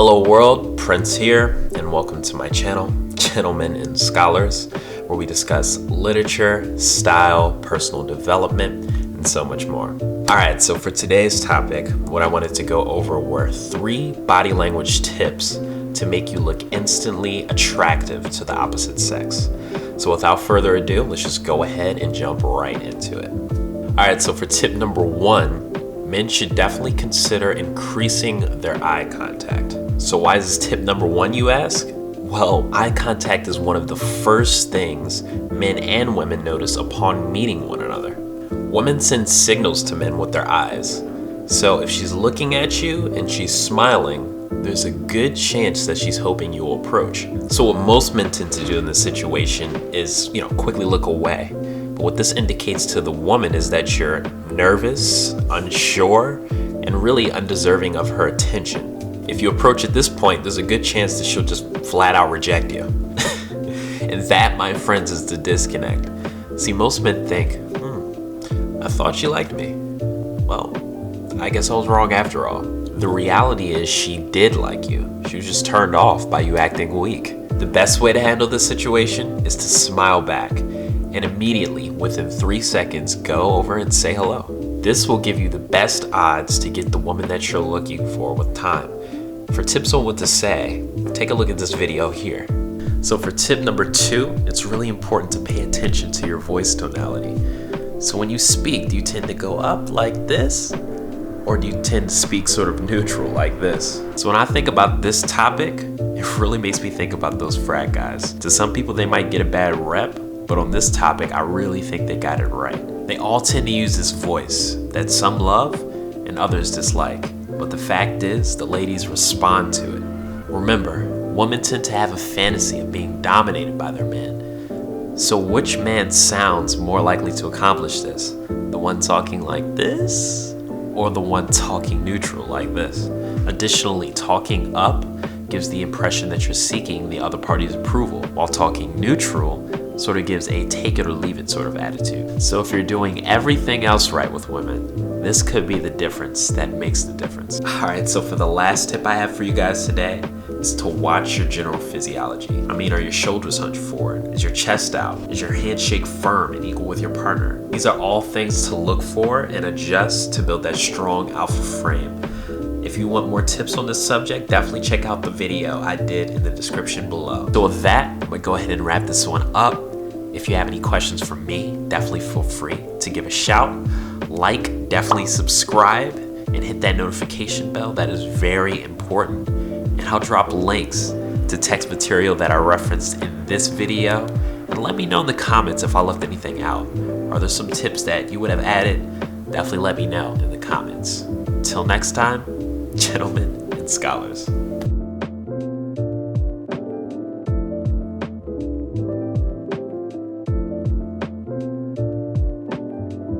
Hello world, Prince here, and welcome to my channel, Gentlemen and Scholars, where we discuss literature, style, personal development, and so much more. Alright, so for today's topic, what I wanted to go over were 3 body language tips to make you look instantly attractive to the opposite sex. So without further ado, let's just go ahead and jump right into it. Alright, so for tip number 1, men should definitely consider increasing their eye contact. So why is this tip number 1, you ask? Well, eye contact is one of the first things men and women notice upon meeting one another. Women send signals to men with their eyes. So if she's looking at you and she's smiling, there's a good chance that she's hoping you will approach. So what most men tend to do in this situation is, quickly look away. But what this indicates to the woman is that you're nervous, unsure, and really undeserving of her attention. If you approach at this point, there's a good chance that she'll just flat out reject you. And that, my friends, is the disconnect. See, most men think, I thought she liked me. Well, I guess I was wrong after all. The reality is she did like you. She was just turned off by you acting weak. The best way to handle this situation is to smile back and immediately, within 3 seconds, go over and say hello. This will give you the best odds to get the woman that you're looking for with time. For tips on what to say, take a look at this video here. So for tip number 2, it's really important to pay attention to your voice tonality. So when you speak, do you tend to go up like this? Or do you tend to speak sort of neutral like this? So when I think about this topic, it really makes me think about those frat guys. To some people, they might get a bad rep, but on this topic, I really think they got it right. They all tend to use this voice that some love and others dislike. But the fact is, the ladies respond to it. Remember, women tend to have a fantasy of being dominated by their men. So which man sounds more likely to accomplish this? The one talking like this? Or the one talking neutral like this? Additionally, talking up gives the impression that you're seeking the other party's approval, while talking neutral sort of gives a take it or leave it sort of attitude. So if you're doing everything else right with women, this could be the difference that makes the difference. Alright, so for the last tip I have for you guys today is to watch your general physiology. Are your shoulders hunched forward? Is your chest out? Is your handshake firm and equal with your partner? These are all things to look for and adjust to build that strong alpha frame. If you want more tips on this subject, definitely check out the video I did in the description below. So with that, I'm gonna go ahead and wrap this one up. If you have any questions for me, definitely feel free to give a shout. Like, definitely subscribe, and hit that notification bell. That is very important. And I'll drop links to text material that I referenced in this video. And let me know in the comments if I left anything out. Are there some tips that you would have added? Definitely let me know in the comments. Until next time, gentlemen and scholars.